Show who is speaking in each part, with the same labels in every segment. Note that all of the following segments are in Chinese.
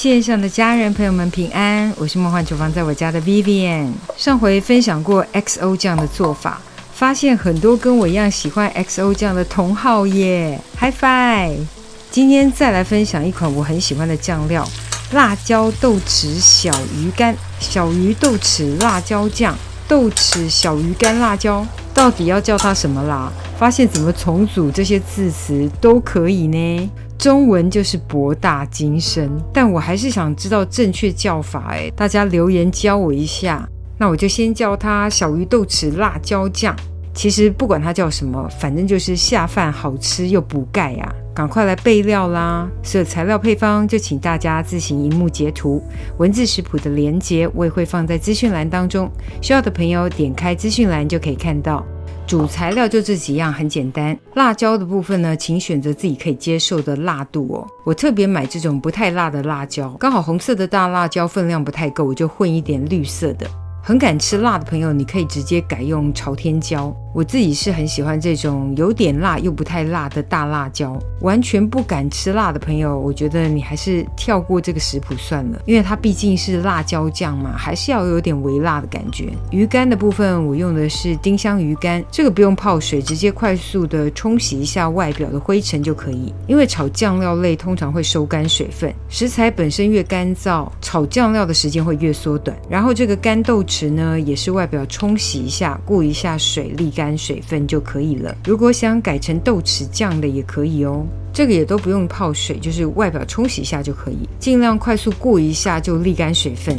Speaker 1: 线上的家人朋友们平安，我是梦幻厨房在我家的 Vivian。 上回分享过 XO 酱的做法，发现很多跟我一样喜欢 XO 酱的同好耶， High Five！ 今天再来分享一款我很喜欢的酱料，辣椒豆豉小鱼干，小鱼豆豉辣椒酱，豆豉小鱼干辣椒，到底要叫它什么啦？发现怎么重组这些字词都可以呢？中文就是博大精深，但我还是想知道正确叫法大家留言教我一下。那我就先叫它小鱼豆豉辣椒酱。其实不管它叫什么，反正就是下饭好吃又补钙啊！赶快来备料啦！所有材料配方就请大家自行萤幕截图，文字食谱的连结我也会放在资讯栏当中，需要的朋友点开资讯栏就可以看到。主材料就这几样，很简单。辣椒的部分呢，请选择自己可以接受的辣度哦。我特别买这种不太辣的辣椒，刚好红色的大辣椒分量不太够，我就混一点绿色的。很敢吃辣的朋友，你可以直接改用朝天椒。我自己是很喜欢这种有点辣又不太辣的大辣椒。完全不敢吃辣的朋友，我觉得你还是跳过这个食谱算了，因为它毕竟是辣椒酱嘛，还是要有点微辣的感觉。鱼干的部分我用的是丁香鱼干，这个不用泡水，直接快速的冲洗一下外表的灰尘就可以。因为炒酱料类通常会收干水分，食材本身越干燥，炒酱料的时间会越缩短。然后这个干豆豉呢，也是外表冲洗一下，过一下水，沥干水分就可以了。如果想改成豆豉酱的也可以哦，这个也都不用泡水，就是外表冲洗一下就可以，尽量快速过一下就沥干水分。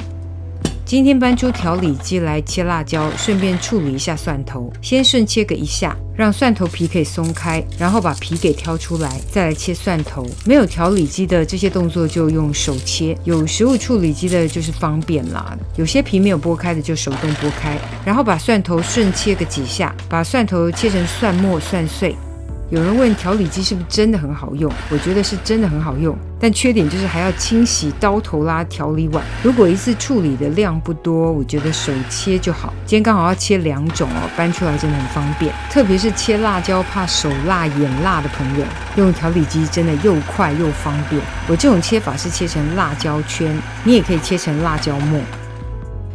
Speaker 1: 今天搬出调理机来切辣椒，顺便处理一下蒜头，先顺切个一下，让蒜头皮可以松开，然后把皮给挑出来，再来切蒜头。没有调理机的这些动作就用手切，有食物处理机的就是方便啦。有些皮没有剥开的就手动剥开，然后把蒜头顺切个几下，把蒜头切成蒜末蒜碎。有人问调理机是不是真的很好用，我觉得是真的很好用，但缺点就是还要清洗刀头啦、调理碗。如果一次处理的量不多，我觉得手切就好。今天刚好要切2种哦，搬出来真的很方便。特别是切辣椒怕手辣眼辣的朋友，用调理机真的又快又方便。我这种切法是切成辣椒圈，你也可以切成辣椒末。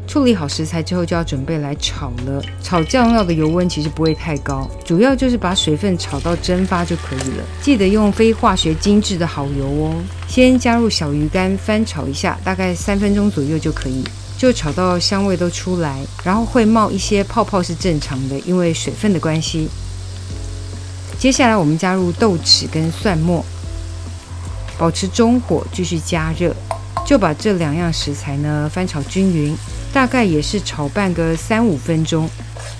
Speaker 1: 处理好食材之后就要准备来炒了。炒酱料的油温其实不会太高，主要就是把水分炒到蒸发就可以了。记得用非化学精制的好油哦。先加入小鱼干翻炒一下，大概3分钟左右就可以，就炒到香味都出来，然后会冒一些泡泡是正常的，因为水分的关系。接下来我们加入豆豉跟蒜末，保持中火继续加热，就把这2样食材呢翻炒均匀，大概也是炒拌个3-5分钟，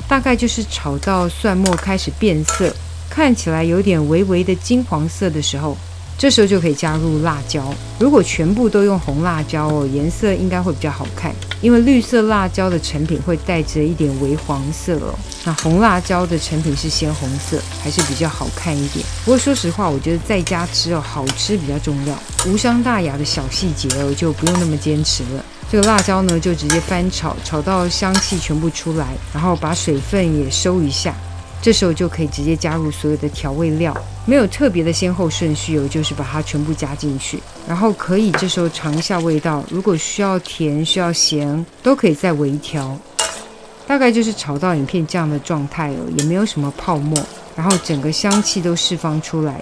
Speaker 1: 大概就是炒到蒜末开始变色，看起来有点微微的金黄色的时候，这时候就可以加入辣椒。如果全部都用红辣椒哦，颜色应该会比较好看，因为绿色辣椒的成品会带着一点微黄色哦，那红辣椒的成品是鲜红色，还是比较好看一点。不过说实话，我觉得在家吃哦，好吃比较重要，无伤大雅的小细节哦，就不用那么坚持了。这个辣椒呢，就直接翻炒，炒到香气全部出来，然后把水分也收一下。这时候就可以直接加入所有的调味料，没有特别的先后顺序哦，就是把它全部加进去，然后可以这时候尝一下味道，如果需要甜需要咸都可以再微调。大概就是炒到影片这样的状态哦，也没有什么泡沫，然后整个香气都释放出来，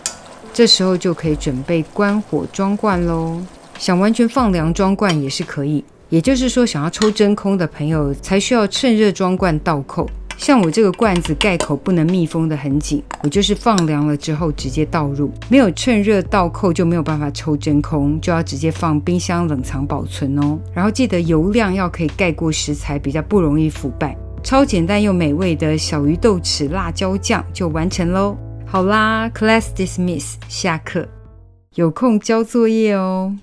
Speaker 1: 这时候就可以准备关火装罐咯。想完全放凉装罐也是可以，也就是说想要抽真空的朋友才需要趁热装罐倒扣。像我这个罐子盖口不能密封的很紧，我就是放凉了之后直接倒入，没有趁热倒扣就没有办法抽真空，就要直接放冰箱冷藏保存哦。然后记得油量要可以盖过食材，比较不容易腐败。超简单又美味的小鱼豆豉辣椒酱就完成咯。好啦 ，Class dismiss， 下课，有空交作业哦。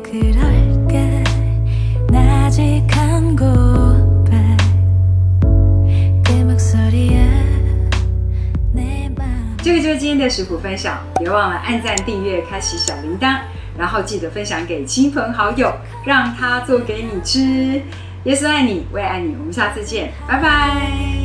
Speaker 2: 그럴까 나직한 곳
Speaker 1: 的食谱分享，别忘了按赞、订阅、开启小铃铛，然后记得分享给亲朋好友，让他做给你吃。耶稣爱你，我也爱你，我们下次见，拜拜。